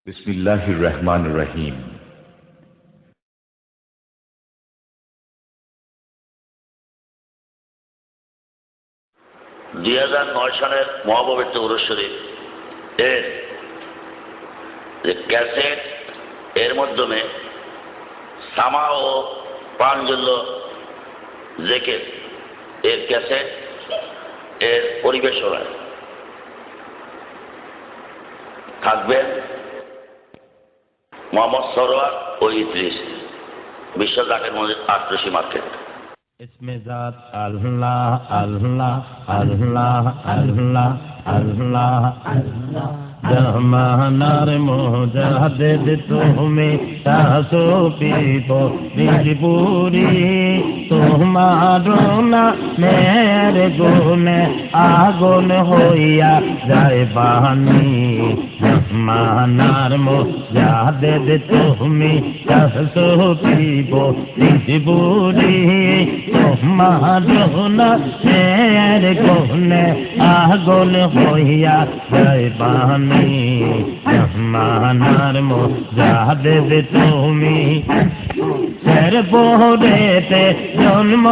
বিসমিল্লাহির রহমানির রহিম। সালের মহাপবিত্র উরুস শরীফ এর যে ক্যাসেট, এর মাধ্যমে সামা ও প্রাঞ্জল্য জেকের এর ক্যাসেট এর পরিবেশনায় থাকবেন মোহাম্মদ সরোয়ার ও ইদ্রিস, বিশ্ব জাকের মসজিদ, আটরশি মার্কেট। इसमें ज़ात अल्लाह अल्लाह अल्लाह अल्लाह अल्लाह अल्लाह जमानार मुजाहिद तुम्हें तासो पीपो बिजपुरी तुम्हारो ना मेरे गुने आगुन होया जाए बानी जमानार मुजाहिद तुम्हें तासो पीपो बिजपुरी तुम्हारो ना मेरे गुने आगुन होया जाए बानी जमानार मुजाहिद তুমি এর পোহরেতে জন্ম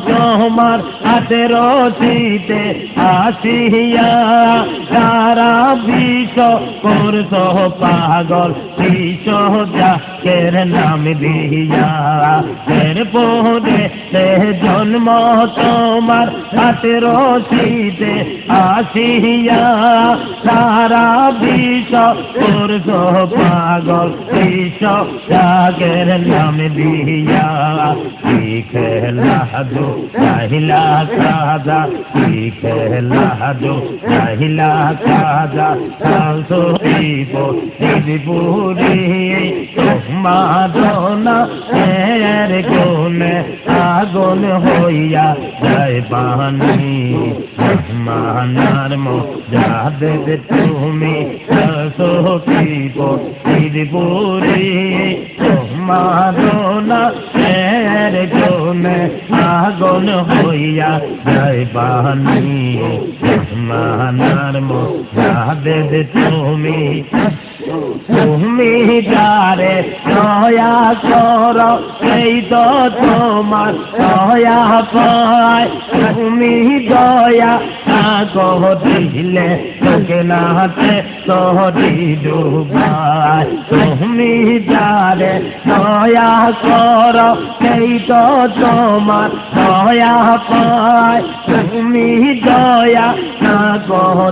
তোমার হাতের রচিতে আসিয়া সারা বিশ্ব করছ পাগল বিশ্ব জাকের নাম দিয়া এর পোহরেতে জন্ম তোমার হাতের রচিতে আসিয়া সারা বিশ্ব করছ পাগল বিশ্ব জাকের নাম दिया खेला दो महिला काजा खेला दो महिला काजा सांसो दीपो दीपूरी मादोना मेरे गुने आगुन होया जय बानी मानार मुजाहिद तुम्हें सांसो दीपो दीपूरी मादोना मेरे गुने आगुन होया जय बानी मानार मुजाहिद তুমি যারে দয়া কর এই তো তোমার দয়া পায় তুমি দয়া দিলে তোকে নাতে তোরি ডুবায় তুমি যারে দয়া কর এই তো তোমার দয়া পায় তুমি দয়া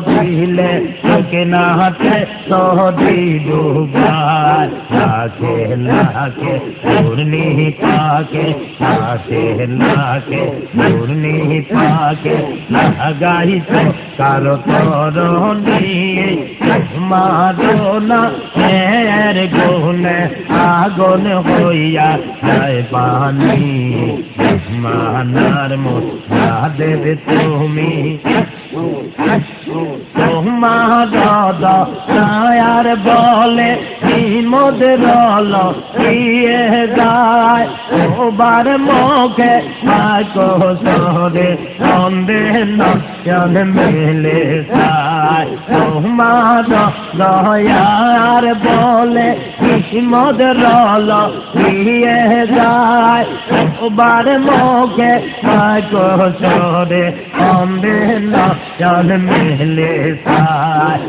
দিলে তোকে নাতে তোরি ডুবায় লাখে লাখে পূর্ণি পাকে লাখে লাখে পূর্ণি পাকে লাগাইছে কারো তরণী মাদোনা এর গুনে আগুন হইয়া যায় পানি মানার মুজাহিদ তুমি তোমার দয়ার বলে মদ রল দিয়ে যায় ওবার মুখে সরে সন্দে নয়ন মেলে যায় তোমার দয়ার বলে মদ রল দিয়ে যায় ওবার মুখে সরে সন্দে নয়ন মেলে যায়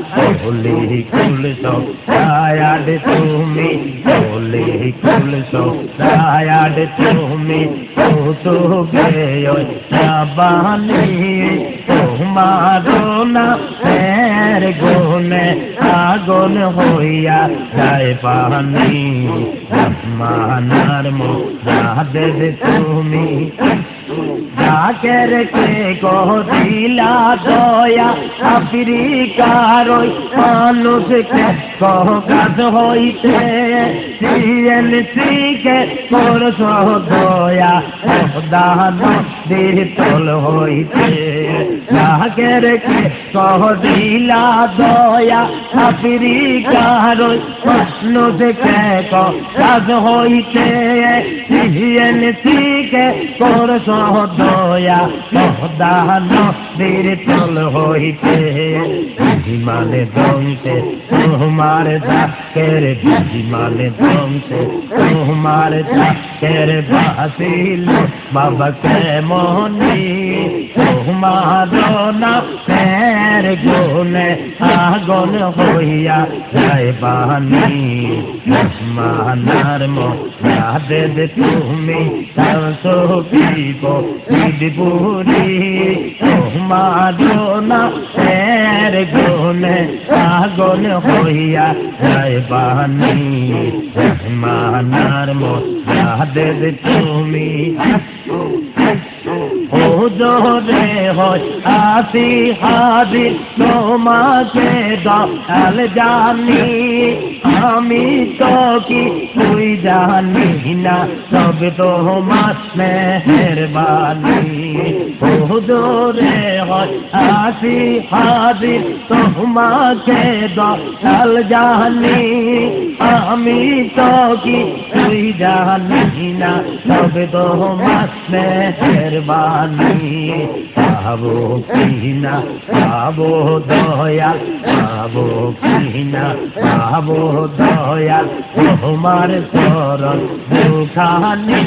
বলি কুল সব দায়াদ তুমি বলি কুল সব দায়াদ তুমি তো গেয় জাবানি তোমারো না এর গুনে আগুন হইয়া যায় পানি মানার মুজাহিদ তুমি জাকের কে কহিলা দয়া আফ্রিকার মানুষকে কাজ হইতে সিএনসিকে করছ দয়া দান দিতল হইতে জাকের কে কহিলা দয়া আফ্রিকার মানুষকে কাজ হইতে সিএনসিকে করছ দয়া দান বীর তল হইতে বিমানে দংতে তোমার জাকের বিমানে দংতে তোমার জাকের বাসিল বাবা কেমনি তোমার না ফের গুনে আগুন হইয়া যায় বানি মানার মধ্যে তুমি সবিব বিপুরি তোমার না ফের গুনে আগুন হইয়া যায় বানি মানার মধ্যে তুমি ও জোরে হয় আসি হাজির তোমাকে দয়াল জানি আমি তো কি তুই জানি না সব তোমার মেহেরবানি ও জোরে হয় আসি হাজির তোমাকে দয়াল জানি আমি তো কি তুই জানি না সব তোমার মেহেরবানি পাবো কিনা পাবো দয়াল পাবো কিনা পাবো দয়াল তোমার চরণ দুখানি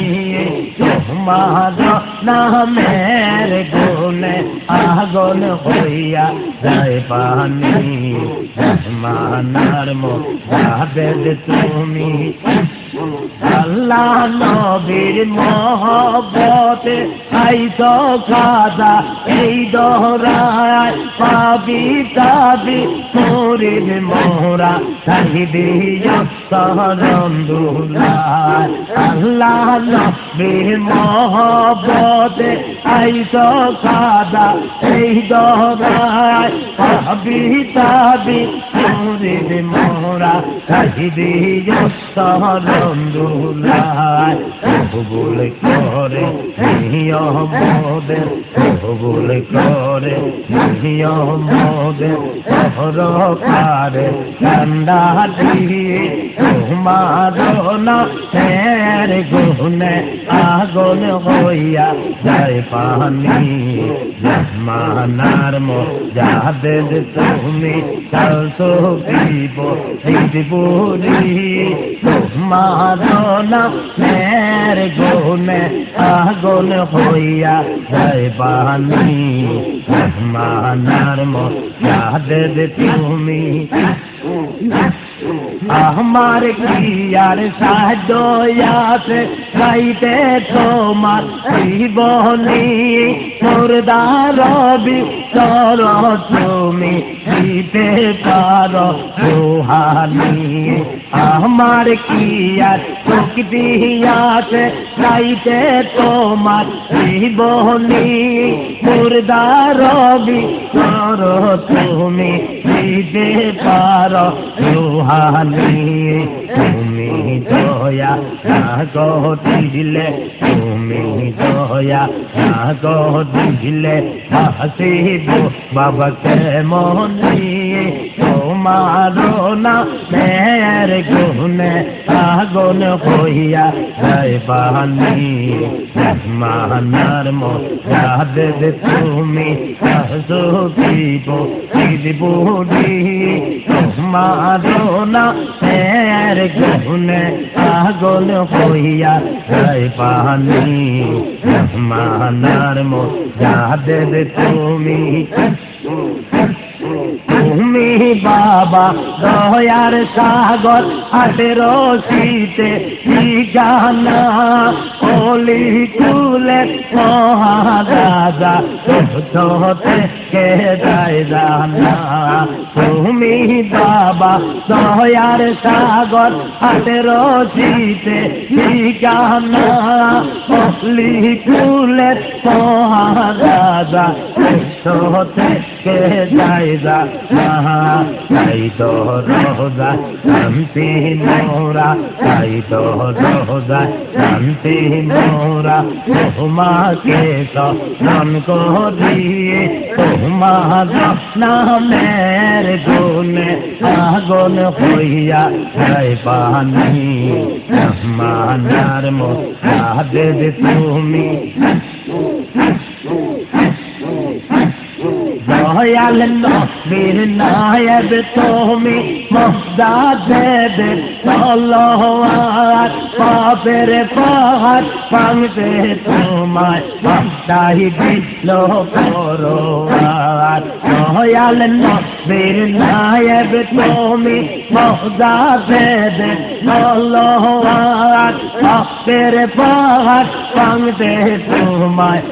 তোমার নামের গুণে আগুন হইয়া যায় পানি মানার মধ্যে তুমি আল্লাহ নবীর মহব্বতে আইসো খাজা এই দোহরায় পাবি তাবি মুরিদ মোরা সাহিদিয়া শরণ দুলায় আল্লাহ নবীর মহব্বতে আইসো খাজা এই দোহরায় পাবি তাবি মুরিদ মোরা সাহিদিয়া শরণ দুলায় কবুল করে নিয়মদের কবুল করে নিয়মদের সহরকারে ঠান্ডা দিয়ে তোমার না ফের গুনে আগুন হইয়া যায় পানি মানার যাদের তুমি কালসো দিব দিবুরি তোমার না ফের গুনে আগুন হইয়া যায় পানি মানার যাদের তুমি আমার কি আর সাহায্য আছে গাইতে তোমার জীবনী মুর্দার রবি চর তুমি দিতে পারো রুহানি আমার কি আর শক্তি আছে গাইতে তোমার জীবনী মুর্দার রবি চর তুমি দিতে পারো রুহানি তুমি দয়া না দিলে তুমি দয়া না দিলে হাসিব বাবা কেমনি তোমার না মেয়ের গুণে আগুন হইয়া যায় পানি মানার মধ্যে তুমি হাসিব দিবুরি তোমার না মেয়ের গুণে আগুন হইয়া যায় পানি মানার মধ্যে তুমি তুমি বাবা দয়ার সাগর 18 শীতে গানা ওলি কুলে মহারাজা তোতে কে যায় জানা তুমি বাবা দয়ার সাগর 18 শীতে গানা ওলি কুলে মহারাজা তোতে কে যাইবা তাই তো রোজা শান্তি মোরা তাই তো রোজা শান্তি মোরা তোমাকে স্মরণ করিয়ে তোমার নামের গুণে আগুন হইয়া যায় পানি মানার মোদের তুমি দয়াল নবীর নায়েব তুমি মুহতাজ তলোয়ার পাপের পাহাড় ভাঙতে তোমায় তাই দিল পরোয়ার দয়াল নবীর নায়েব তুমি মুহতাজ তলোয়ার পাপের পাহাড় ভাঙতে তোমায়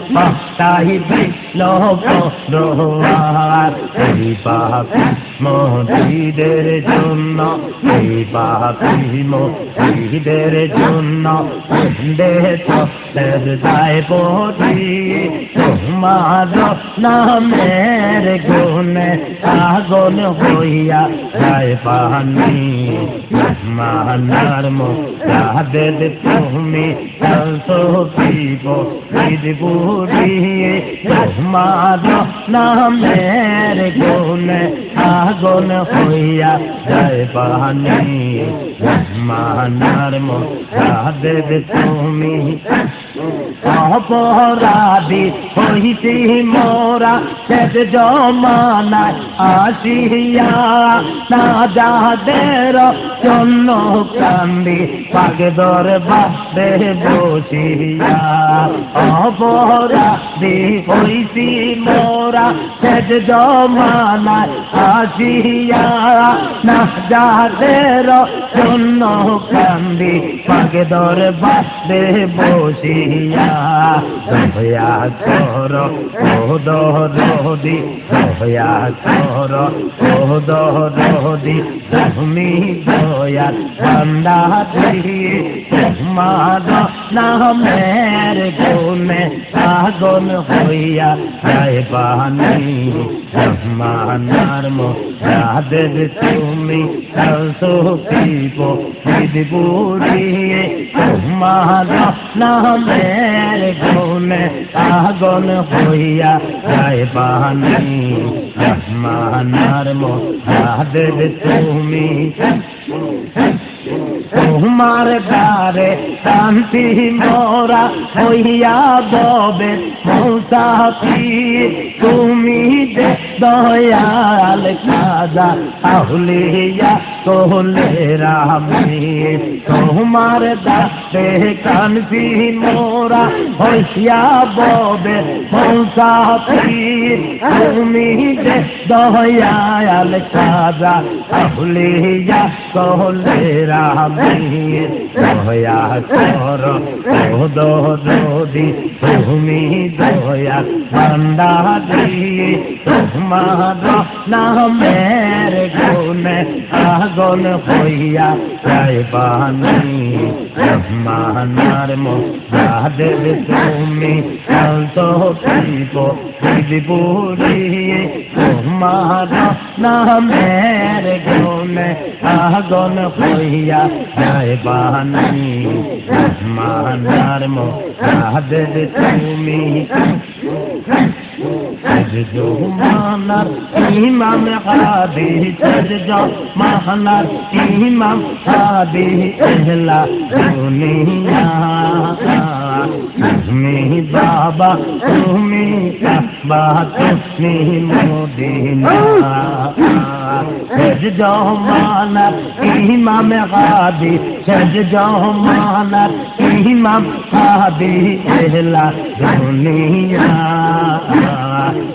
তাই দিল পরোয়ার এই পাপী মুরিদের জন্য এই পাপী মুরিদের জন্য দেশের দায় পড়ি তোমার নামের গুণে আগুন হইয়া যায় পানি মানার মোদের তুমি সফিব বুড়িয়ে তোমার নামের গুণে আগুন হইয়া যায় পানি মানার মোদের তুমি অপরাধী হইতে মোরা শেষ জমানায় আসিয়া না যাদের জন্য কান্দি পাগে দরবারে বসিয়া অপরাধী হইতে মোরা শেষ জমানায় আসিয়া না যাদের জন্য কান্দি পাগে দরবারে বসিয়া দয়া কর ও দরদি দয়া কর ও দরদি তুমি দয়ার বান্দা দিয়ে তোমার নামের গুণে আগুন হইয়া যায় পানি মানার মোদের তুমি সফিব বুড়িয়ে তোমার নামের গুণে আগুন হইয়া যায় পানি মানার মোদের তুমি তোমার দ্বারে শান্তি মোরা হইয়া ববে মুসাফির তুমি যে দয়াল খাজা আউলিয়া কোলে রামি তোমার দাতে কানতি মোরা হইয়া ববে মুসাফির তুমি যে দয়াল খাজা আউলিয়া কোলে রামি দয়া কর ও দরদি তুমি দয়া বান্দা দিয়ে তোমার নামের গুণে আগুন হইয়া যায় পানি মানার মোদের তুমি সফিব বুড়িয়ে তোমার নামের গুণে আগুন হইয়া যায় পানি মানার মোদের তুমি মানার ইমাম হাদি মানার ইমাম হাদি এহলা দুনিয়া তুমি বাবা তুমি কাবা তুমি মদিনা মানার ইমাম হাদি মানার ইমাম হাদি এহলা দুনিয়া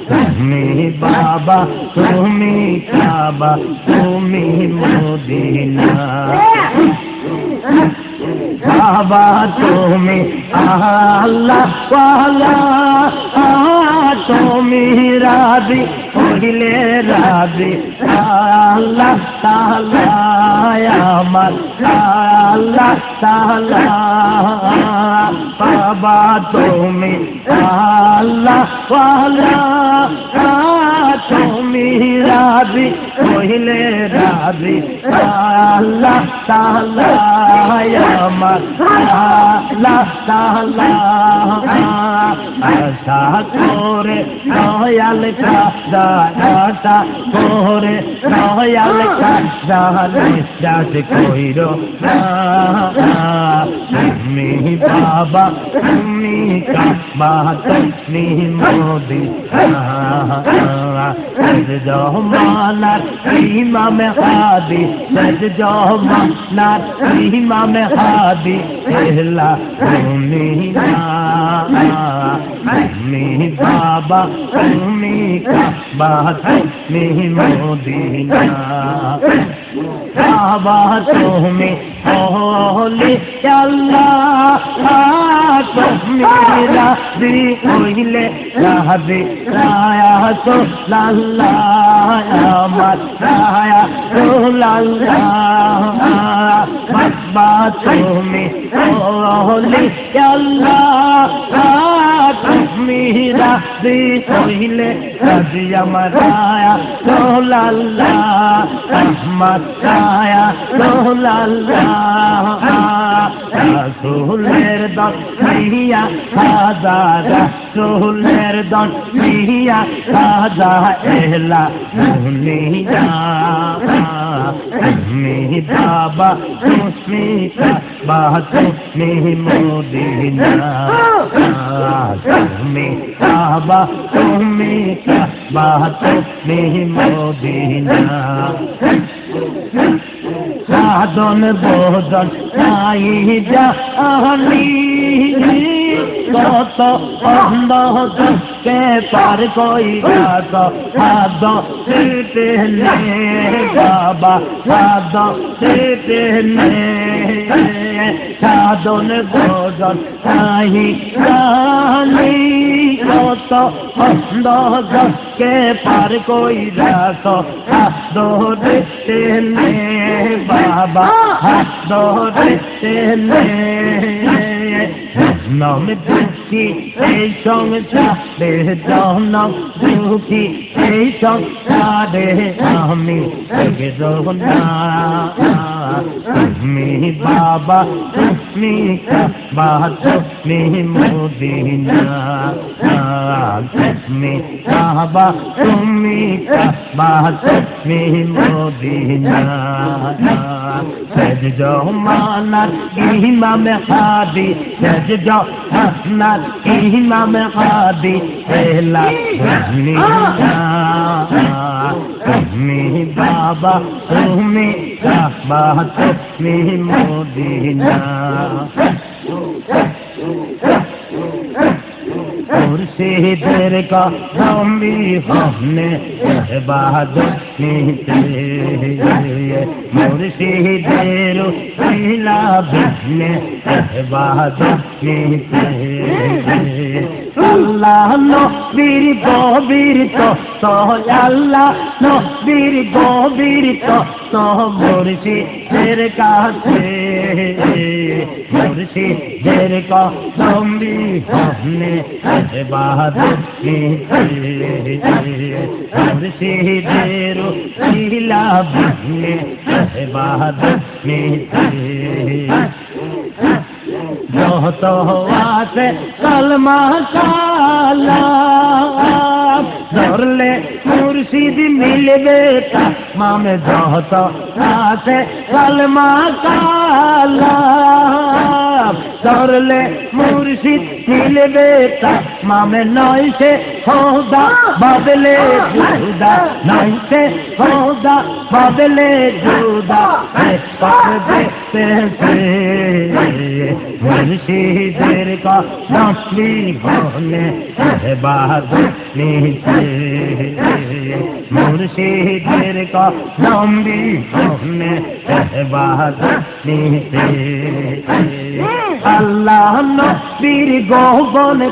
তুমি বাবা তুমি কাবা তুমি মদিনা বাবা তুমি আল্লাহ ওয়ালা তুমি রাজি হইলে রাজি আল্লাহ তাআলা আমার আল্লাহ তাআলা বাবা তুমি আল্লাহ ওয়ালা তুমি রাজি হইলে রাজি আল্লাহ তাআলা আমার আল্লাহ তাআলা আশা করে দয়াল কাদাটা করে দয়াল কাদালে যাত কইরো তুমি বাবা তুমি কাবা তুমি মদিনা জমানার ইমাম হাদি জমানার ইমাম হাদি এহলা তুমি তুমি বাবা তুমি কাবা তুমি মদিনা বাবা তুমি ওলি আল্লাহ তুমি রাজি হইলে রাজি রাসূলুল্লাহ আমার রাসূলুল্লাহ বাবা তুমি ওলি আল্লাহ তুমি রাজি হইলে রাজি আমার রাসূলুল্লাহ আমার রাসূলুল্লাহ রাসূলের দন মিয়া খাজা রাসূলের দন মিয়া খাজা এহলা দুনিয়া তুমি বাবা তুমি কাবা তুমি মদিনা তুমি বাবা তুমি কাবা তুমি মদিনা সাধন বোধন নাই জানি কত অন্ধ কে পার কইরা সাধ নে বাবা সাধ নে সাধন বোধন নাই জানি কত অন্ধ কে পার কইরা সাধ নে বাবা ধরতে নাম দুঃখী এই সংসারে জনম দুঃখী এই সংসারে আমি না তুমি বাবা তুমি কাবা তুমি মদিনা তুমি বাবা তুমি কাবা তুমি মদিনা জমানার ইমাম হাদি জমানার ইমাম হাদি এহলা দুনিয়া তুমি বাবা তুমি কাবা তুমি মদিনা मुर्शिदर का भी हमने इबादत नीते मुर्शिदर पहला हमने इबादत नीते अल्लाह नबीर गबीर तो अल्लाह नबीर गबीर तो मुर्शिदर का मुर्शिदर का भी हमने इबादत की मुर्शिदेर लीला हमने इबादत की जो तो आसे कलमा काला ধরলে মুর্শিদ মিলবে মাম যত আছে কলমা কালা ধরলে মুর্শিদ মিলবে মাম নয় সে খোদা বদলে জুদা নয় সে খোদা বদলে জুদা দেখতে মুর্শিদের का नस्ली होने इबादत नीचे मुर्शिदेर का नाम भी होने इबादत नीचे अल्लाह नबीर गोबन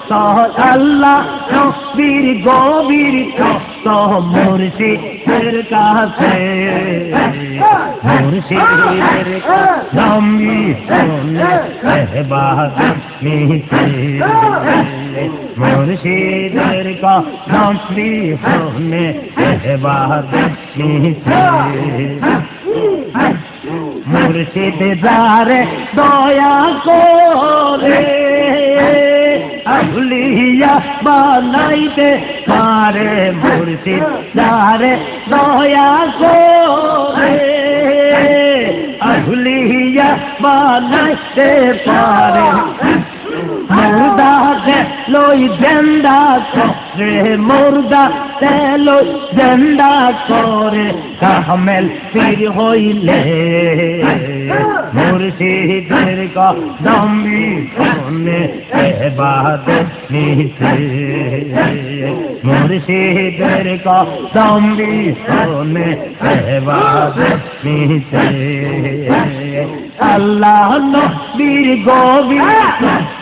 तो अल्लाह नबीर गोबीर तो তো মুর্শিদের কাছে মুর্শিদের নামি শুনে ইবাদত নিতে মুর্শিদের নামি শুনে ইবাদত নিতে মুর্শিদ যারে দয়া করে আউলিয়া বানাইতে পারে মুর্শিদ যারে দয়া করে আউলিয়া বানাইতে পারে মুর্দা লই জেন্দা করে মুর্দা লই জেন্দা করে কামেল পীর হইলে মুর্শিদের কদমি শুনে ইবাদত নিতে মুর্শিদের কদমি শুনে ইবাদত নিতে আল্লাহ নবীর গভীর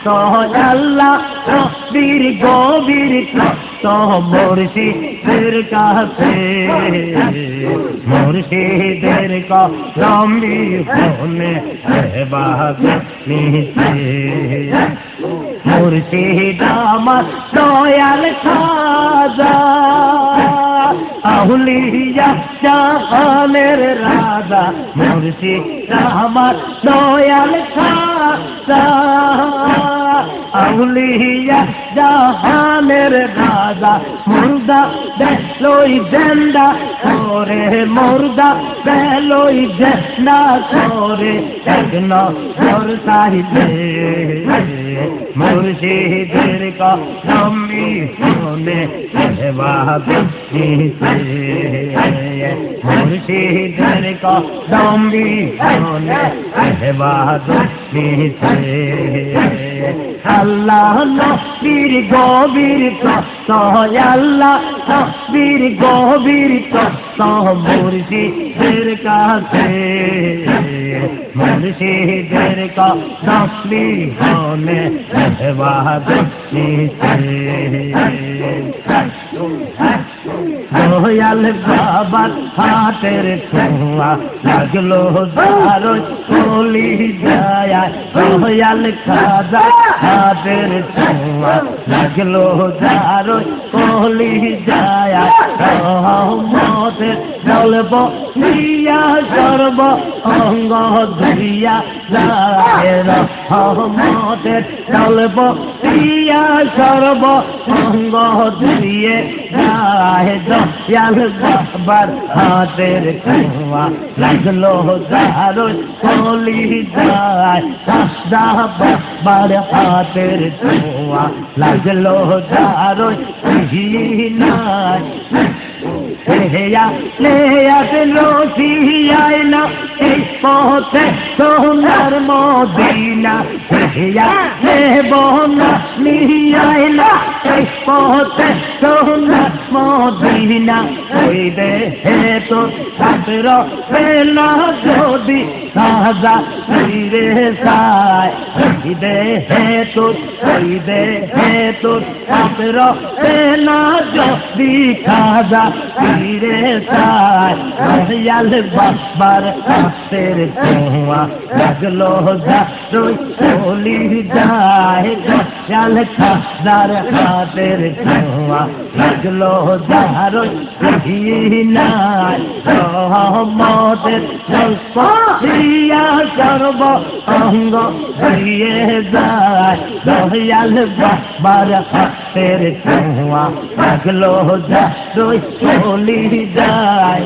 তো আল্লাহ নবীর গভীর তো মুর্শিদের কাছে মুর্শিদের কদমি শুনে ইবাদত নিতে মুর্শিদ আমার দয়াল খাজা আউলিয়া জাহানের রাজা মুর্শিদ আমার দয়াল খাজা আউলিয়া জাহানের রাজা মুর্দা বেলই জেন্দা করে মুর্দা বেলই জেন্দা করে একন জোর চাইলে মুর্শিদের কদমি শুনে ইবাদত নিতে মুর্শিদের কদমি শুনে ইবাদত নিতে আল্লাহ নবীর গভীর কষ্ট আল্লাহ নবীর গভীর কষ্ট মুর্শিদের কাছে মুর্শিদের কদমি শুনে ইবাদত নিতে দয়াল বাবার হাতের ছোঁয়া লাগলো দারুণ চলি যায় দয়াল খাজা হাতের ছোঁয়া লাগলো দারুণ চলি যায় রহমতের জলব দিয়া সর্ব অঙ্গ ধরিয়া যায় রহমতের জলব দিয়া সর্ব অঙ্গ ধরিয়ে যায় দয়াল বাবার হাতের ছোঁয়া লাগলো দারুণ চলি যায় বাবার হাতের ছোঁয়া লাগলো দারুণ নাই রসিয়ায় না এই পথে সোনার মদিনা বনা নিয়ায় না এই পথে সোনার মদিনা ওই দেহে তো ছাত্র না যদি সাজা রে সায় ওই দেহে তো ছাত্র না যদি খাজা রে সায় দয়াল বাবার হাতের ছোঁয়া লাগলো দারুণ চলি যায় দয়াল খাজার হাতের ছোঁয়া লাগলো দারুণ নাই রহমতের জল্প দিয়া সর্ব অঙ্গ হয়ে যায় দয়াল বাবার হাতের ছোঁয়া লাগলো দারুণ চলি যায়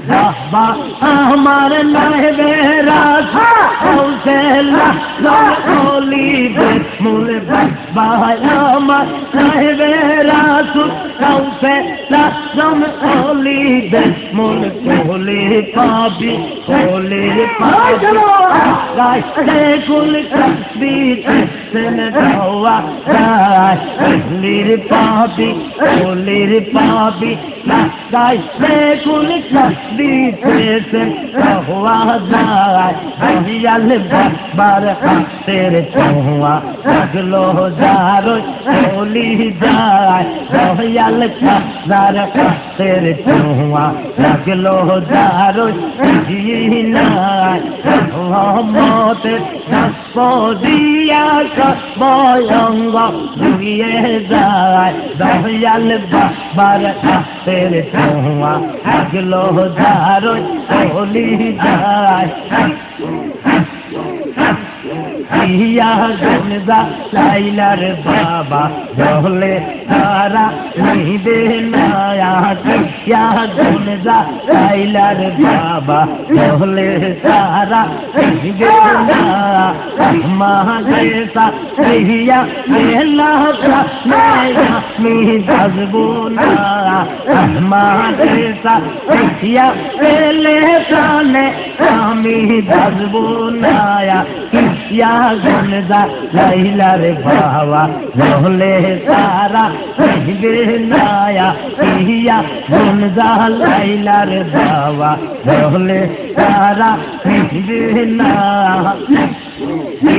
বাবা আমার নাইবে রাখা ওলিবে মূল বাবা আমার নাইবে রাসুল কাউসে লাজম ওলিবে মূল কোলে পাবি গাইতে কুল কবি সেন দাওয়া গাইলির পাবি কোলের পাবি গাইতে কুল কবি সেন দাওয়া দয়াল বাবার হাতের ছোঁয়া লাগলো যার চলি যায় দয়াল বাবার হাতের ছোঁয়া লাগলো যার জিনায় রহমতের দিয়া বয়ঙ্গ ধুয়ে যায় দয়াল বাবার হাতের ছোঁয়া লাগলো যার চলি যায় ইয়া গুনজা লাইলার বাবা জহলে তারা নিবে নায়া ইয়া গুনজা লাইলার বাবা জহলে তারা নিবে না মহাদেশা ইয়া মেলা নয়া মি বাজবো না মহাদেশা ইয়া মেলে প্রাণে আমি বাজবো না ইয়া গুনজা লাইলার বাবা জহলে তারা নিবে নায়া ইয়া গুনজা লাইলার বাবা জহলে তারা নিবে না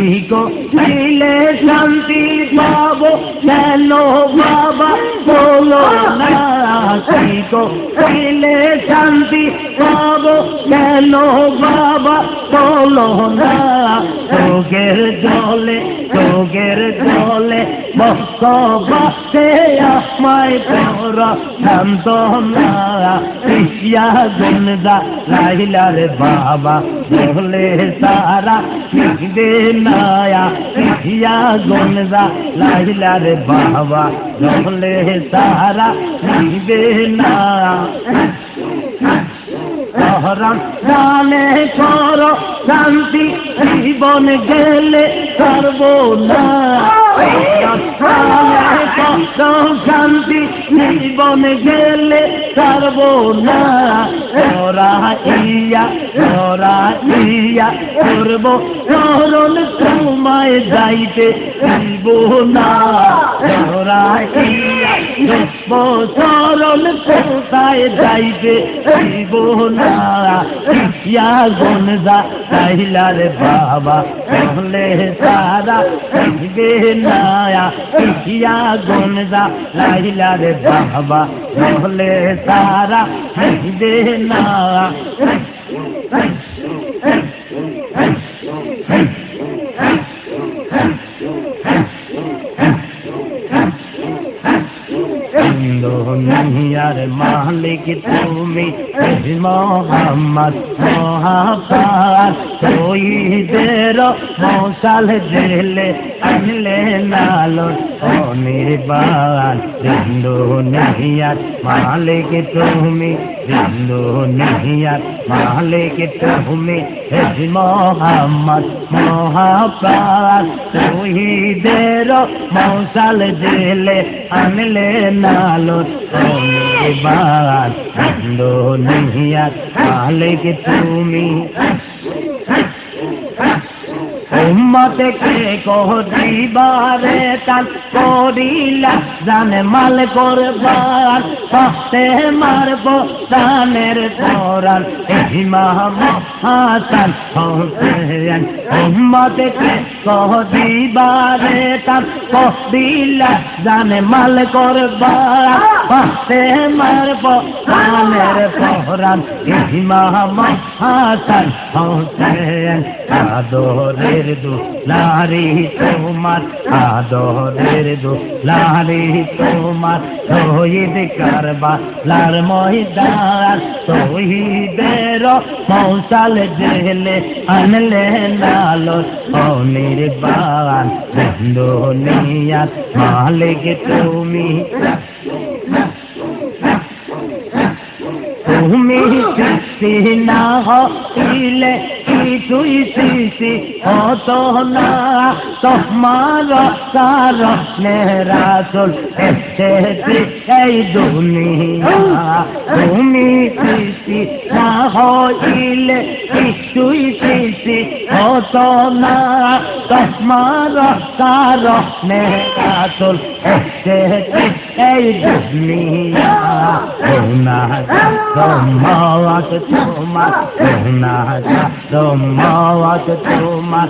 ইগো দিলে শান্তি পাবো কেন বাবা বলো না ইগো দিলে শান্তি পাবো কেন বাবা বলো না চোখের জলে বসবাসে আমায় পর শান্ত না ইয়া গুনজা লাইলার বাবা বলে সারা নিবে নায়া ইয়া গুনজা লাইলার বাবা বলে সারা নিবে না হরণ জানে কর শান্তি জীবন গেলে করবো না শান্তি জীবন গেলে করবো না ওরা ইয়া করবো করণ তোমায় যাইতে দিব না ওরা ইয়া করণ কোথায় যাইতে দিব না ইয়া গুনজা লাইলার বাবা বলে সারা নিবে নায়া ইয়া গুনজা লাইলার বাবা বলে সারা নিবে না দুনিয়ার মালিক তুমি মোহাম্মদ মহাপার শহীদের মশাল জেলে আনলে নালো অনির্বাণ দুনিয়ার মালিক তুমি দুনিয়ার মালিক তুমি মোহাম্মদ মহাপার শহীদের মশাল জেলে আনলে নালো অনির্বাণ দুনিয়ার মালিক তুমি উম্মতকে করিবারে তান করিলা জানে মাল করবার পাতে মারব তানের পরাণ ইমাম হাসান হোসেন উম্মতকে করিবারে তান করিলা জানে মাল করবার পাতে মারব তানের পরাণ ইমাম হাসান হোসেন আদরের দুলারি তোমার আদরের দুলারি তোমার শহীদ কারবালার ময়দান শহীদের মশাল জেলে আনলে নালো অনির্বাণ দুনিয়ার মালিক তুমি তুমি সৃষ্টি না হইলে কিছুই সৃষ্টি হতো না তোমার কারণে রাসূল এসেছে এই দুনিয়া তুমি সৃষ্টি না হইলে কিছুই সৃষ্টি হতো না তোমার কারণে রাসূল এসেছে এই দুনিয়া গুনাহগার উম্মত তোমার গুনাহগার উম্মত তোমার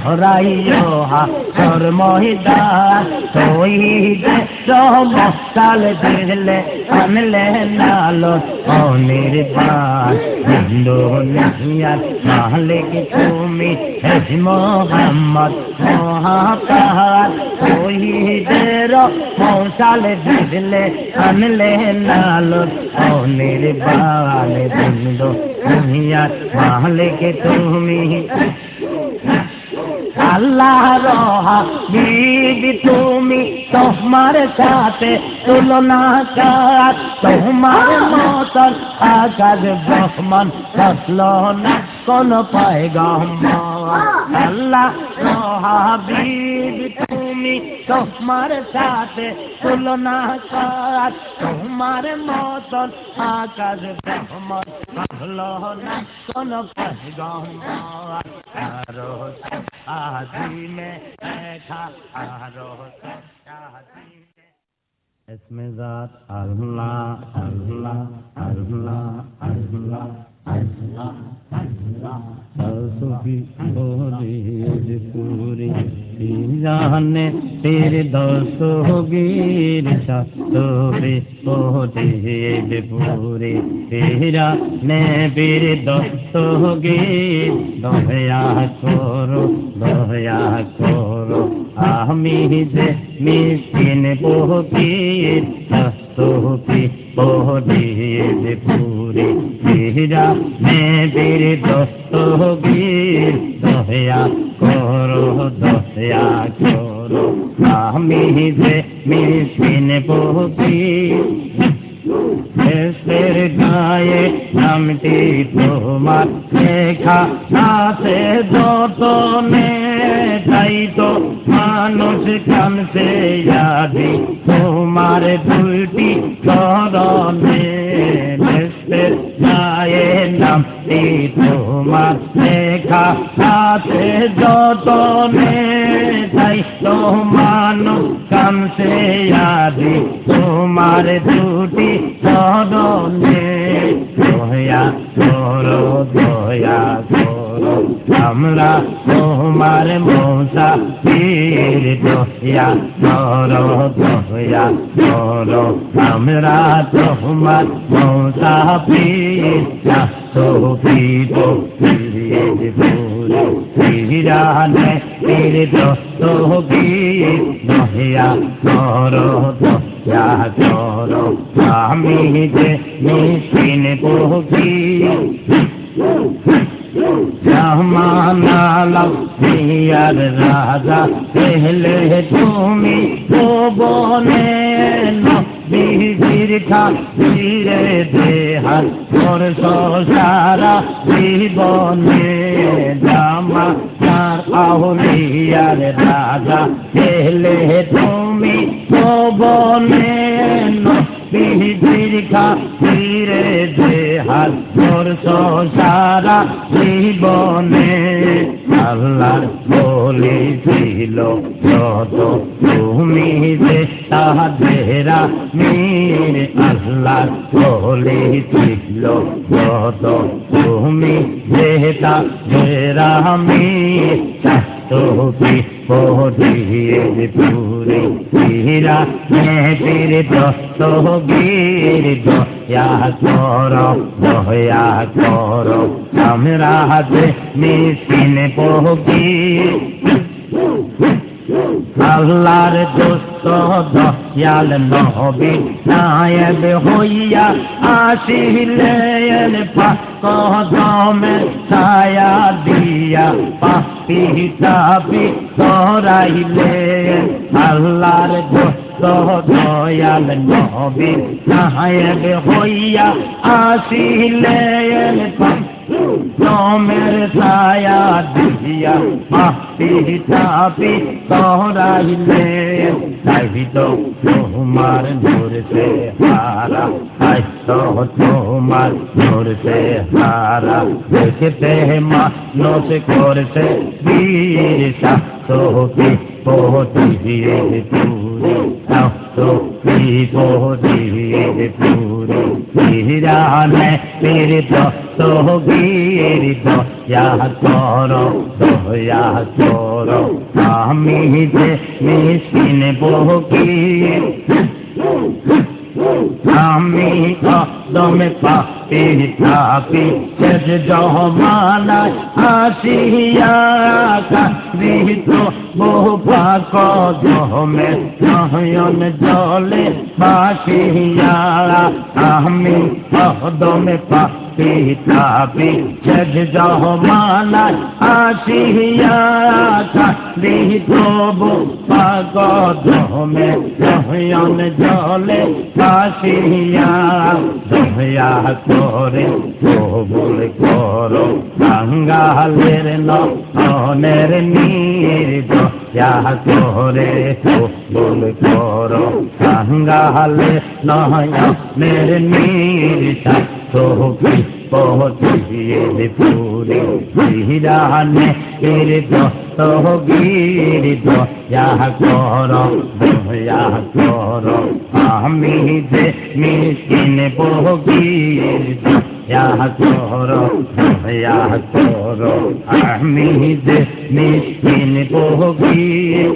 হরাইও হাসর ময়দান শহীদের রহমতাল দিলে আনলে নালো অনির্বাণ দুনিয়ার মালিক তুমি হে মোহাম্মদ মহাপ্রভু শহীদের মশাল দিলে আনলে নালো অনির্বাণ দুনিয়ার মালিক তুমি আল্লাহর হাবিব তুমি তোমার সাথে তুলনা কার তোমার মতন আকাশ ব্রহ্মাণ্ড থাকলো না কোন পয়গম্বর আল্লাহর হাবিব তুমি তোমার সাথে তুলনা কার তোমার মতন আকাশ ব্রহ্মাণ্ড থাকলো না কোন পয়গম্বর আরো आदमी ऐसा आरो आदमी इसमें ज़ात अल्लाह अल्लाह अल्लाह अल्लाह अल्लाह अल्लाह सुखी बोली पूरी जाने तेरे दोस्तों होगी तोरे बोले पूरे तेरा ने मेरे दोस्तों होगी दया करो आमी जे मिस्किन बोगी दोस्तों बोले पूरे तेरा ने मेरे दोस्तों होगी दया करो आमी जे मिस्किन बोगी এসের গায়ে নামটি তোমার লেখা আছে যতনে তাই তো মানুষ কানছে আদি তোমার দুইটি চরণে এসের গায়ে নামটি তোমার লেখা আছে যতনে তাই তো মানুষ কানছে আদি তোমার দুটি চরণে দয়া করো আমরা তোমার মৌসা পীর দয়া করো আমরা তোমার মৌসা পীর সোফিত পীরানে পীর দস্তগীর দয়া করো আমি যে মিসকিন বহি জামানালার রাজা পেহলে তুমি ও বনে নবীর খাতিরে দেহার তোর সারা জীবনে জামানার আউলিয়ার রাজা পেহলে তুমি ও বনে নবীর খাতিরে দেহার তোর সারা জীবনে আল্লাহর বলেছিল যত তুমি যে তাহাদেরা মীর আল্লাহর বলেছিল যত তুমি যে তাহাদেরা মীর তোকে পড়িয়ে পুরে হীরা মেয়ের দস্তগীর দয়া করো আমরা যে মিসকিন বহি আল্লাহর দোস্ত দয়াল নবী নায়েব হইয়া আসিলেন কদমে ছায়া দিয়া পাপি তাপি সরাইলেন আল্লাহর দোস্ত দয়াল নবী নায়েব হইয়া আসিলেন তোমের ছায়া দিয়া মাটি চাপি তোরাইলে তাই তো তোমার নূরতে হারা তাই তো তোমার নূরতে হারা দেখতে মানুষ করছে বীরতা তোকে পৌঁছিয়ে পুরে তোকে পৌঁছিয়ে পুরে হিরানে মেরে তো গির দয়া করো দয়া করো আমি যে মিসকিন বকির আমি কদমে পাপি থাকি সেজ জমানায় আসিয়া কান্দিত বহু কদমে নয়ন জলে বাসিয়া আমি কদমে পাপি থাকি সেজ জমানায় আসিয়া কান্দিত বহু কদমে নয়ন জলে বাসিয়া দয়া করে কবুল করো বাঙ্গালের ননের নীর দয়া করে কবুল করো বাঙ্গালের নয়নের নীর তোকে পৌঁছিয়ে পুরে হিরানে এর দস্তগীর দয়া করো দয়া করো আমি যে মিসকিন বগীর দয়া করো দয়া করো আমি যে মিসকিন বগীর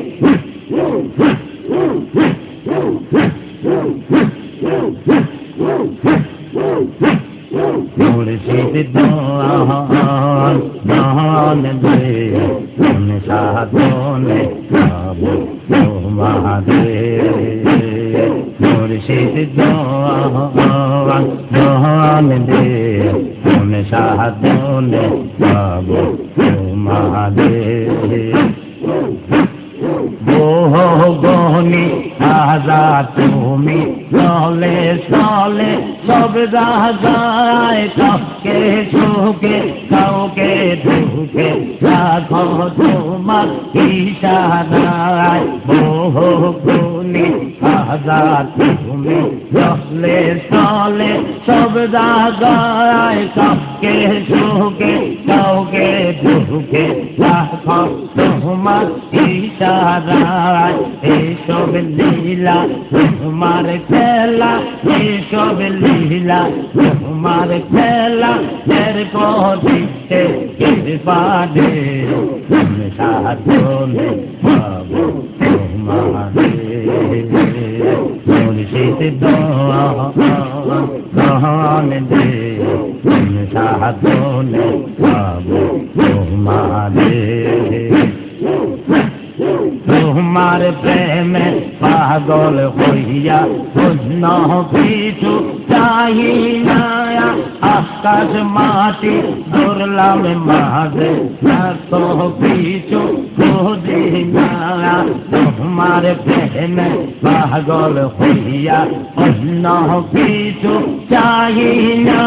মুর্শিদ দোয়ান দান দে কোন সাধনে পাবো তোমাদের মুর্শিদ দোয়ান দান দে কোন সাধনে পাবো তোমাদের গহনি আজাদ তুমি চলে চলে সব জায়গায় কাউকে সুখে কাউকে দুঃখে রাখো তোমার ইশারায় গহনি আজাদ তুমি চলে চলে সব জায়গায় কাউকে সুখে কাউকে দুঃখে রাখো তোমার ইশারায় এইসব লীলা তোমার খেলা এইসব লীলা তোমার খেলা এর দিতে পারে সাধনে পাবো তোমাদের মুর্শিদ দোয়ান দে সাধনে পাবো তোমাদের তোমার প্রেমে পাগল হইয়া অন্য কিছু চাই না আকাশ মাটি দুর্লাম মাঝে এত কিছু খুঁজি না তোমার প্রেমে পাগল হইয়া অন্য কিছু চাই না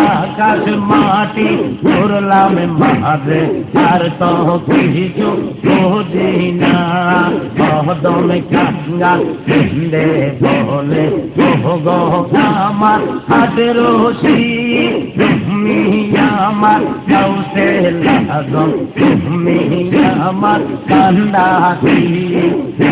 আকাশ মাটি দুর্লাম মাঝে আর তো কিছু খুঁজি না কদম কাঙ্গাল দে বলে গো আমার হাতের রশি তুমি আমার কাউসে লাগম তুমি আমার কান্দা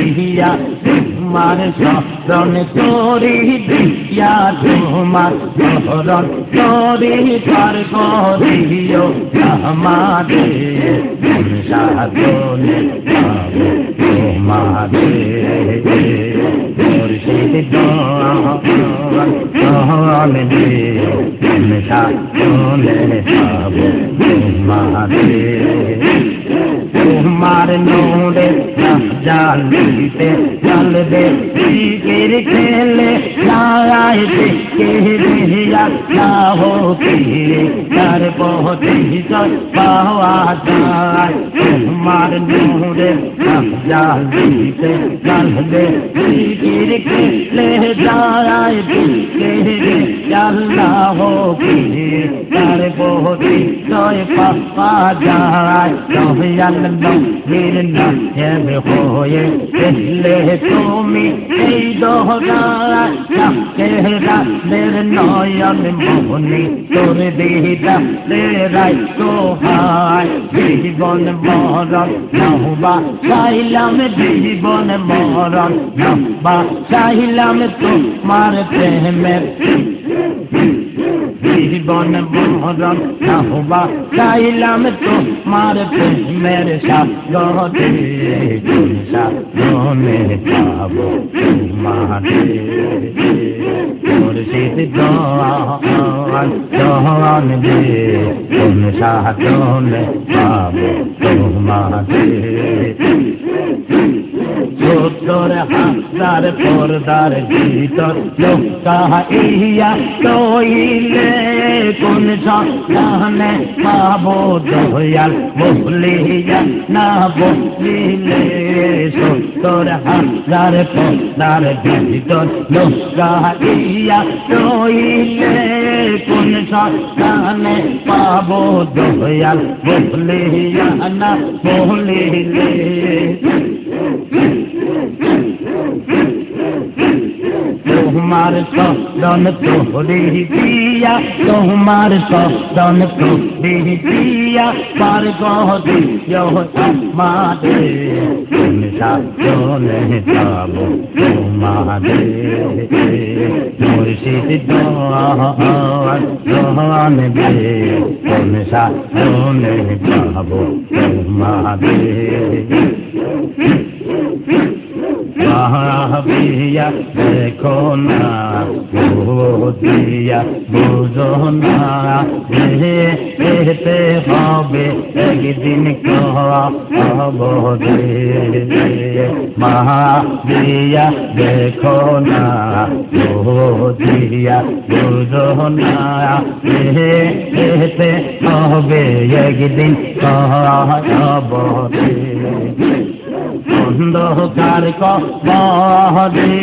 দিয়া তোমার শরণ তোরি দিয়া তোমার শরণ তোরি পার করিও আমাদের সাধনে পাবো তোমাদের মুর্শিদ দোয়ান দে সাধনে পাবো তোমাদের তোমার নূরে জালিতে চলবে জিকির খেলে লাগাইতে কে রে আল্লাহ কে তার পথে জয় পাওয়া যায় তোমার নূরে জালিতে জালবে জিকির কে যায় কে রে আল্লাহ কে তার পথে জয় পাওয়া যায় দয়াল নবীর নামে হয়ে এলে তুমি এই দোহরায় চেহারাদের নয়ন মোহনী তোর দিদা রাই সোহায় জীবন মরণ নহবা চাইলাম জীবন মরণ নহবা চাইলাম তোমার প্রেমের জীবন মরণ নহবা চাইলাম তোমার প্রেমের সাগরে সাগরে পাবো তোমারে মুর্শিদ জান দে কোন সাগরে পাবো তোমারে সত্তর হাজার পর্দার ভিতর লোকা ইয়া তৈলে কোন সানে পাবো দয়াল বলিয়া না বলিলে সত্তর হাজার পর্দার ভিতর লোকা ইয়া তৈলে কোন সানে পাবো দয়াল বলিয়া না বলিলে তোমার সদন তোরে দিয়া তোমার সদন তোরে দিয়া পার গদি আমাদে তুমি সাজনে যাবো তোমাদে মুর্শিদ জান দে তুমি সাজনে যাবো তোমাদে বিয়া দেখো না দিয়া বুঝো না যেতে হবে একদিন কবরে মা দিয়া দেখো না দিয়া বুঝো না যেতে হবে একদিন কবরে অন্ধকার কবরে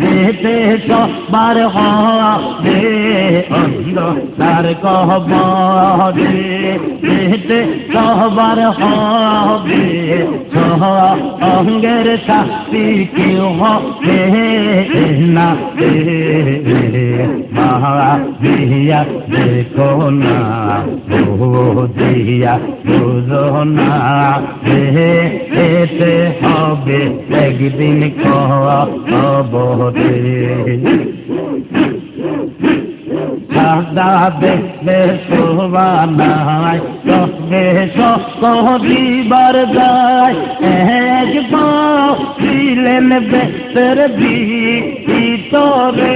যেতে সবার হবে অন্ধকার কবরে যেতে সবার হবে অঙ্গের শাস্তি কেউ হবে না মহা দিয়া দেখো না দিয়া বুঝো না যেতে হবে একদিন কবরে সাদা দেখবে শোভানায় তবে সকলিবার যায় এক পাও ছিলেন বেতের ভিতরে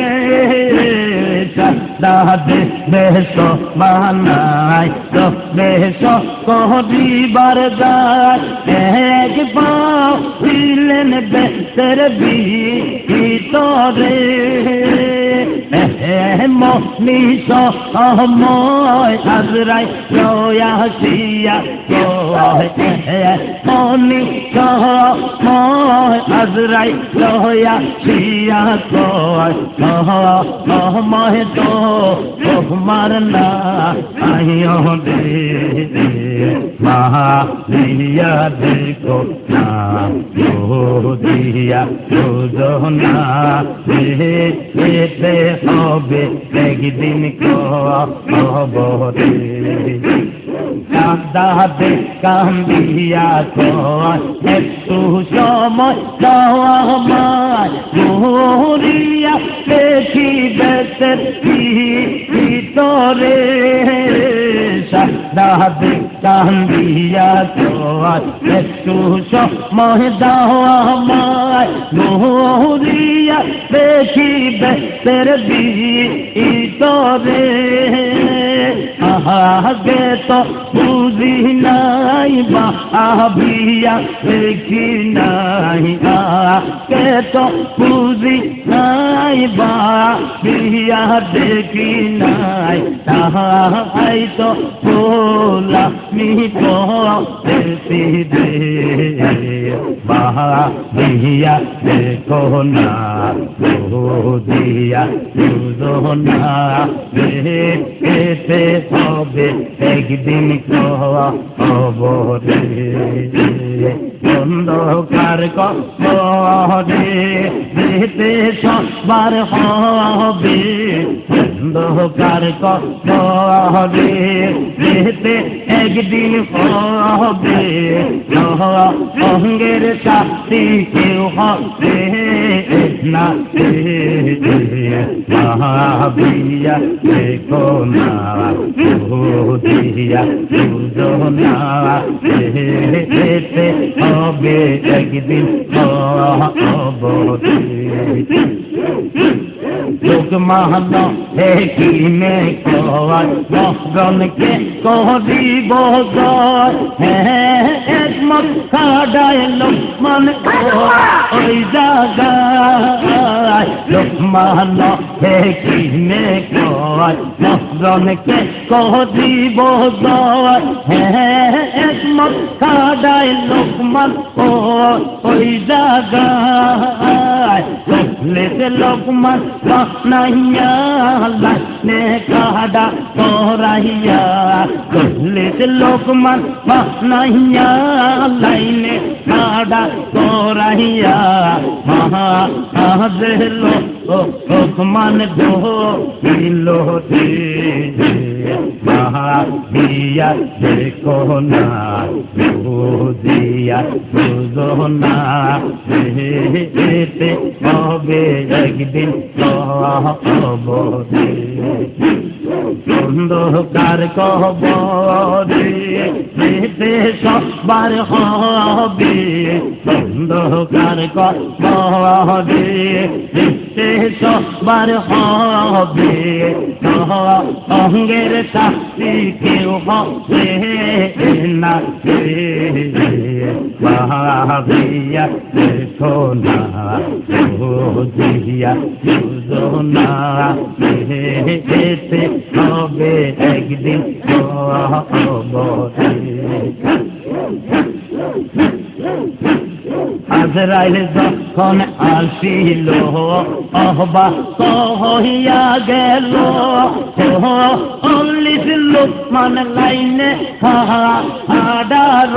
সাদা দেখবে শোভানায় তবে সকলিবার যায় এক পাও ছিলেন বেতের ভিতরে মনিষ সময় আজরাই লয়াসিয়া মনিষ সময় আজরাই লয়াসিয়া সময় তো তোমার না আইও দে মহা দিয়া দেখো না দিয়া বুঝো না যেতে হবে একদিন কবরে কাঁদাতে কান্দিয়া একটু সময় দেওয়া আমায় মরিয়া দেখি বেতের ভিতরে সাদাতে কান্দিয়া একটু সময় দেওয়া আমায় মরিয়া দেখি বেতের ভিতরে আগে তো বুঝি নাই বা भाभिया देखी नहीं के तो पूजी नहीं भाभिया देखी नहीं आई तो बोला मी को देती दे भाभिया देखो ना तो दिया तुझो ना देखते হবে একদিন কবরে অন্ধকার কবরে যেতে সবার হবে অন্ধকার কবরে যেতে একদিন হবে অঙ্গের শাস্তি কেউ হবে না ভাবিয়া দেখো না দিয়া তুঝো না যেতে হবে একদিন কবরে लोक महलो है कि मैं कोई मोहगन के कोहरी बोझ है एक मक्खा डायलोग मन कोई जागा लोक महलो है कि मैं कोई मोहगन के कोहरी बोझ है एक मक्खा डायलोग मन कोई जागा लेते लोग मत नैया ने कहड़ा तोराइया लेते लोग मत नैया लाइने कहड़ा तोराइया लोग मन दो लो दिया देखो ना दिया बुझो ना देते হবে একদিন কবরে অন্ধকার কবরে যেতে সবার হবে অন্ধকার কবরে যেতে সবার হবে অঙ্গের শাস্তি কেউ হবে না ভাবিয়া দেখো না দিয়া তুঝো না যেতে হবে একদিন কবরে আজরাইল যখন আসিল অহবা হইয়া গেল 40 লোক মান লাইনে হাডার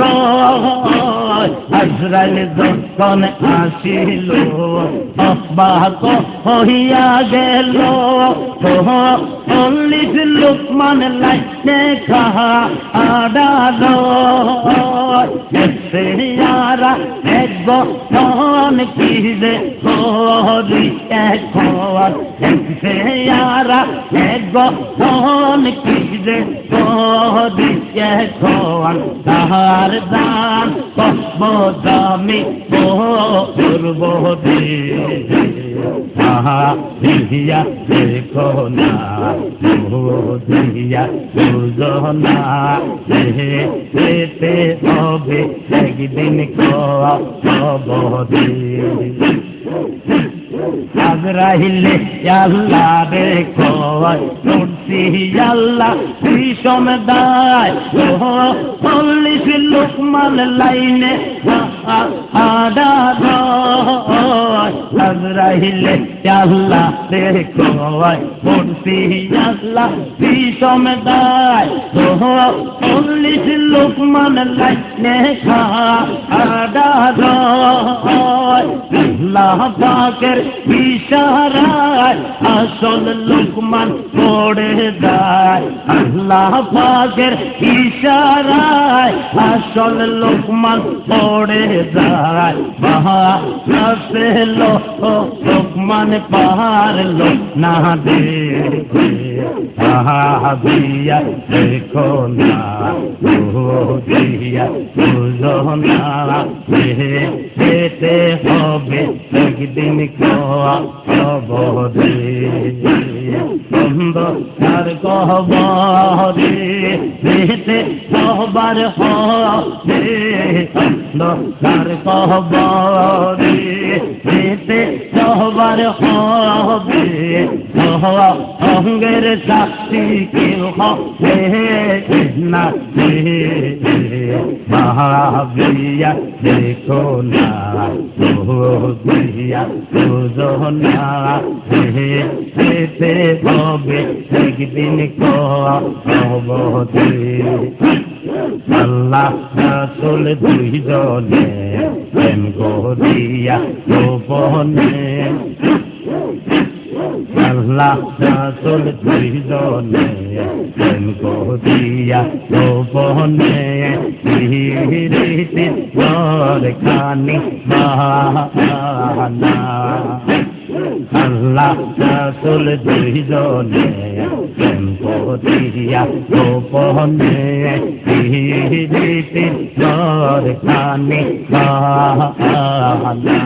আজরাইল যখন আসিল অহবা হইয়া গেল 40 লোক মান লাইনে হাডার यारा एगो कौन कीजे कोरी एकोर से यारा एगो कौन कीजे कोरी एकोर तार दान बोदामी बोदे दिया देखो ना दिया बुझो ना देते হবে একদিন কবরে আজরাইলে আল্লাহ দেখো করছি আল্লাহ ভীষণ দায় 40 লোক মান লাইনে আজরাইলে আল্লাহ দেখো করছি আল্লাহ ভীষণ দায় 40 লোক মান লাইনে আল্লাহ পাকের ইশারায় আসল লোকমান পড়ে যায় আল্লাহ পাকের ইশারায় আসল লোকমান পড়ে যায় লোকমান পাহাড় লোক না দে আহাবিয়া দেখো না বুঝিয়া বুঝো না যেতে হবে একদিন কবরে অন্ধকার কবরে যেতে সবার হবে অন্ধকার কবরে যেতে সবার হবে অঙ্গের সাক্ষী কেউ হবে না মহাবিয়া দেখো না বুঝিয়া বুঝো না যেতে হবে একদিন কবরে আল্লাহ রাসূল দুইজনে প্রেম করিয়া গোপনে আল্লাহ রাসূল দুইজনে প্রেম করিয়া গোপনে রীতি দরখানি বাহানা আল্লাহ রাসূল দুইজনে প্রেম করিয়া গোপনে রীতি দরখানি বাহানা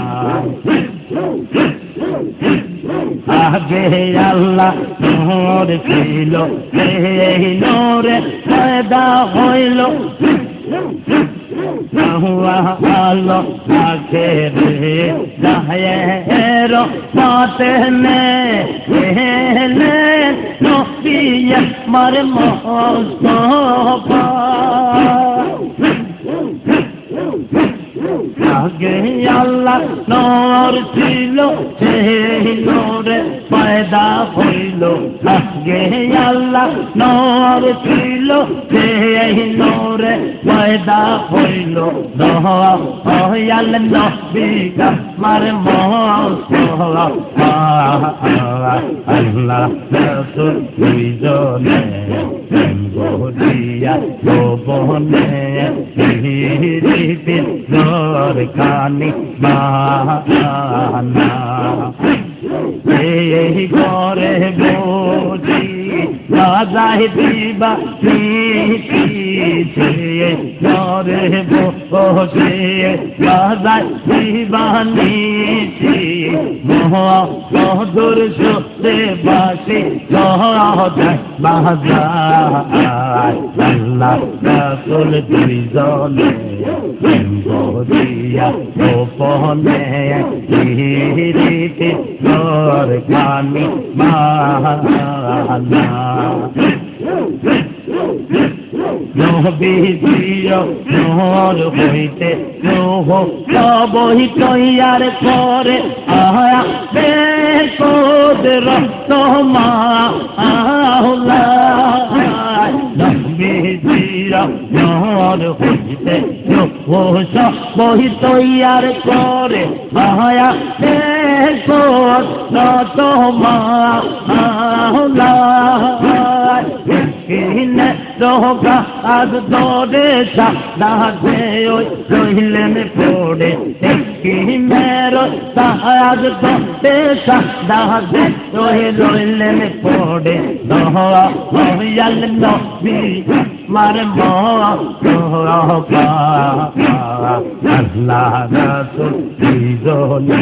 আগে আল্লাহ নূর ছিল এই নূরে পয়দা হইল আলো আখেরে জাহের পাতে নে নবী আমার মুস্তাফা আগে আল্লাহ নূর ছিল সেই নূরে পয়দা হইল আগে আল্লাহ নূর ছিল সেই নূরে পয়দা হইল দয়াল নবী আমার মুস্তাফা আল্লাহ রাসূল দুইজনে প্রেম করিয়া গোপনে রীতি দরখানি বাহানা এই ঘরে বসি বাজাই দিবা নিশি ঘরে বসে বাজাই দিবা নিশি মধুর সুরে বাসি বাজাই আল্লাহ রাসূল দুইজনে প্রেম করিয়া গোপনে রীতি দরখানি বাহানা নবী প্রিয় নূর হইতে নূহ সবই তৈয়ার করে আয়া বেকুদ রহমা আল্লাহ নবী প্রিয় নূর হইতে নূহ সবই তৈয়ার করে আয়া বেকুদ রহমা আল্লাহ রোগা আজ দৌড়ে সাদে ওই রইলেন পড়ে কি মেরো আজ দৌড়ে সাদে ওই রইলেন পড়ে দয়াল নবী মার মুস্তাফা আল্লাহ রাসূল দুইজনে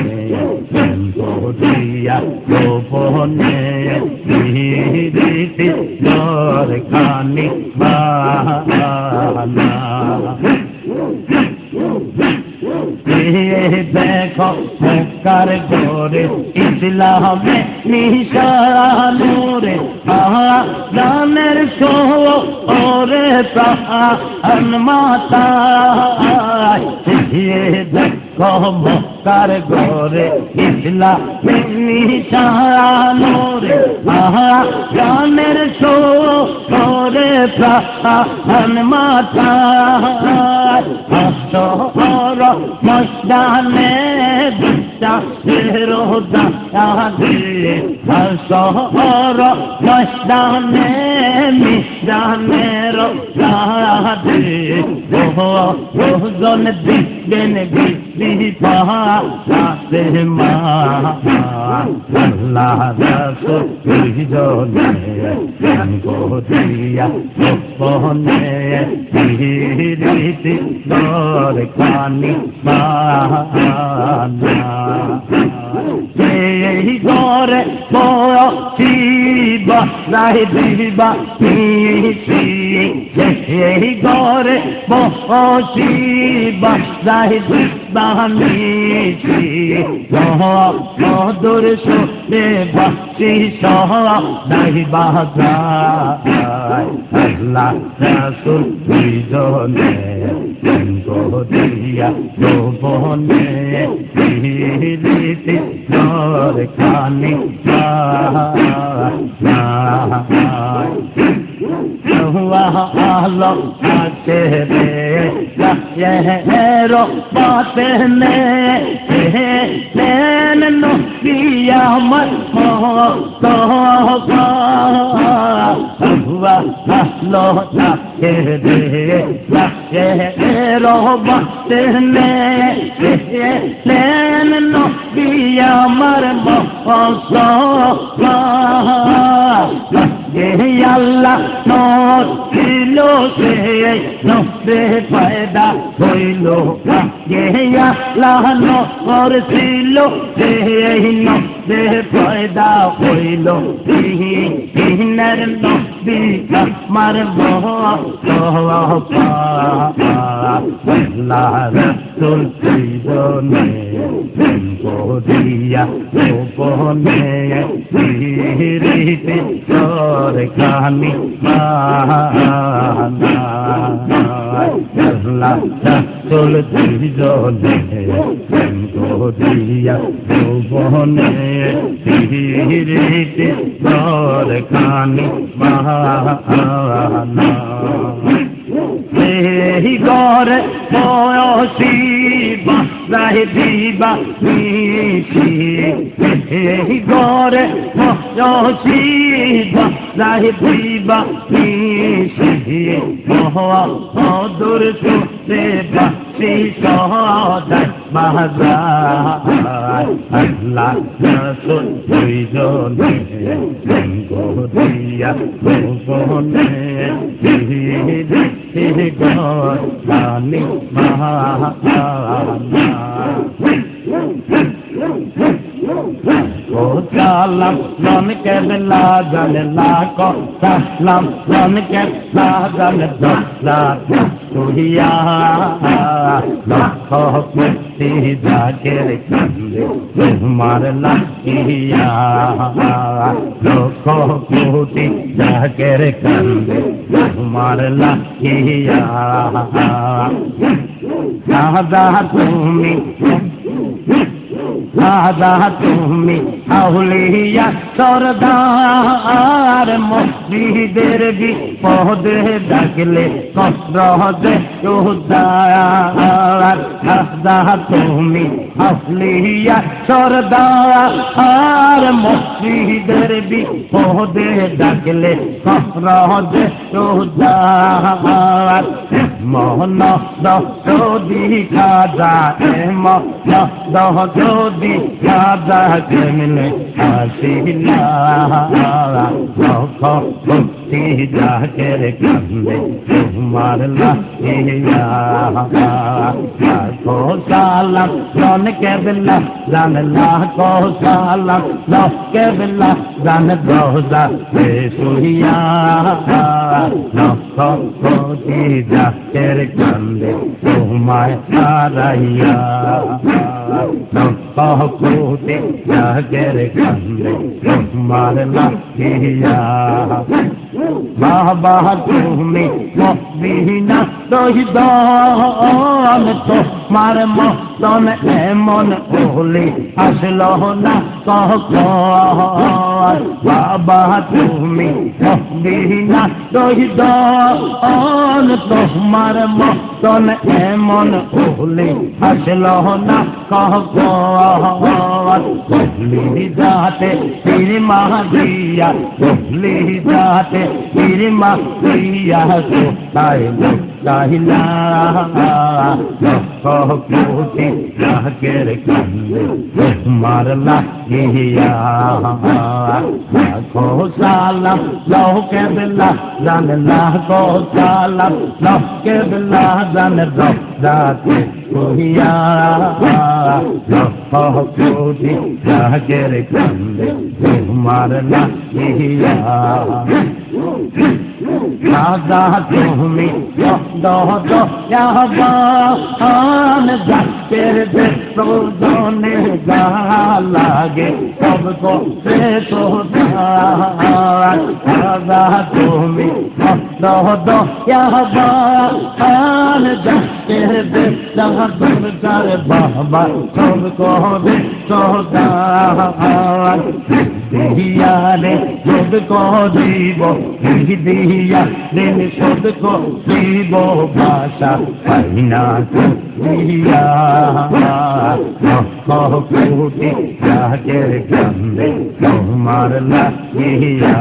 প্রেম করিয়া গোপনে রীতি দরখানি বাহানা দেখো মক্কার গোরে ইসলামে নিশানুরে জানের সো ওরে প্রাণ মাতা দেখো মক্কার গোরে ইসলামে নিশানুরে জানের সো ওরে প্রাণ মাতা মস্তানে দিশা রোদা আদে আসর মস্তানে মিশানে রোদা আদে ওজন দিবেন বিপা ফাতেমা আল্লাহ রাসূল দুইজনে প্রেম করিয়া গোপনে রীতি দরখানি বানা এই ঘরে বসি বাসায় দিবা এই ঘরে বসি বাসায় দিবা মধুর সুরে বাসি সহ নাই বাজায় আল্লাহ রাসূল দুইজনে প্রেম করিয়া গোপনে রীতি দরখানি आलो तेरे रो बाते ने नैन नो किया मत तो आलो तेरे रो बाते ने नैन नो किया मर ये अल्लाह नूर दिलो से नूरे पैदा होइलो ये अल्लाह नूर दिलो से नूरे पैदा होइलो इनर नबी मर मोह अल्लाह रसूल दिलोने को दिया गोपने रीति दरखानी बाना अल्लाह रसूल दुइजने प्रेम करिया गोपने रীতি দরখানি বানা এই ঘরে বসি বাসায় দিবা এই ঘরে বসি বাসায় দিবা মধুর সুরে বাসি সদাই বাজায় আল্লাহ রাসূল দুইজনে প্রেম করিয়া গোপনে গানি ও সালাম জন কে লাগল লাখো সালাম জন কে লাগল দোলা তুহিয়া লাখো মুক্তি জাকের কান্দে তোমার লাখিয়া লাখো কোটি জাকের কান্দে তোমার লাখিয়া দাদা তুমি দাদা তুমি আউলিয়া সরদার মসজিদের বিপদে ডাকলে কসরতে উদ্ধার দাদা তুমি আউলিয়া সরদার মসজিদের বিপদে ডাকলে কসরতে উদ্ধার মন দহদি খাজা মন দহদি খাজা কেমনে হাসিলা লক্ষ ভক্তি জাকের কান্দে তোমার লাখিয়া লাখো সালাম জন কেবলা জান লাখো সালাম লখ কেবলা জান দোজা সে সুহিয়া লক্ষ ভক্তি জাকের কান্দে তোমায় হারাইয়া লক্ষ ভক্তি জাকের কান্দে তোমার লাখিয়া বাবা তুমি মদিনা দহিদান তোমার মতন এমন ওলি আসলো না কখন বাবা তুমি মদিনা দহিদান তোমার মতন এমন ওলি আসলো না কখন ওলি যাতে পীর মাহিয়া ওলি যাতে পীর মাহিয়া কোথায় কাহিলা কোটি লাখের কান্দে তোমার লাগিয়া লাখো সালাম লৌকে বিল্লাহ জানে লাখো সালাম লৌকে বিল্লাহ জানে রব্দাকে কহিয়া লাখো কোটি লাখের কান্দে তোমার লাগিয়া রাজা তুমি জাতের প্রয়োজনে গা লাগে সবকো সে তো রাজা তুমি জাতের দরকার বাবা সবকো সোদার দিয়ারে সবকো দিব দিয়া দিন সবকো দিব ভাষা পাইনা দিয়া কোটি রাগের কান্দে তোমার লাগিয়া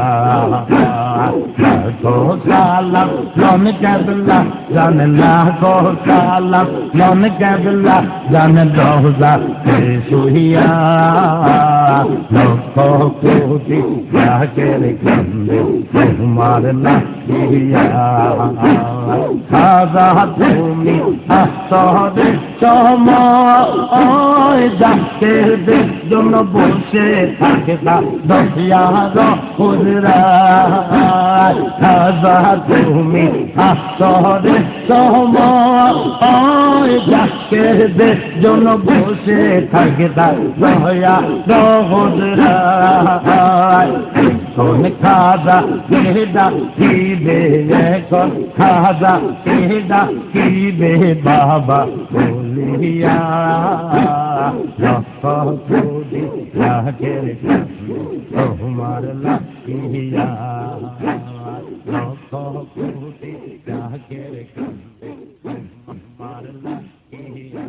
লাখো সালাম লন কাবলা জান লাখো সালাম লন কাবলা জান রোজা শুহিয়া লাখো কোটি রাগের কান্দে তোমার লাগিয়া সাজা তুমি আসরে সময় জাতের জন্য বসে থাকে দশিয়া হুজরা সাজা তুমি আসরে সময় জাতের জন্য বসে থাকে দশিয়া হুজরা কোন খাজা কেডা কিবে এখন খাজা কেডা কিবে বাবা বলিয়া কোটি রাগের তোমার লাগিয়া কোটি রাগের তোমার লাগিয়া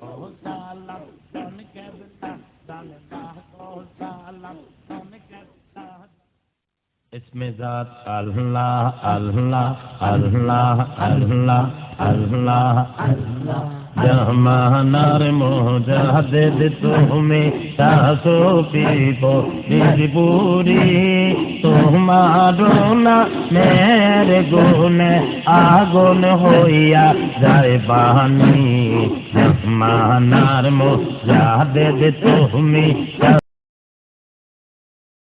ও সালাম তন কেবলা সালাম ও সালাম তন কেবলা इसमें जात अल्लाह अल्लाह अल्लाह अल्लाह अल्लाह अल्लाह जमानार मुजाहिद तुम्हें सासो पीपो निजपुरी तुम्हारो ना मेरे गुने आगुन होइया जाए बानी जमानार मुजाहिद तुम्हें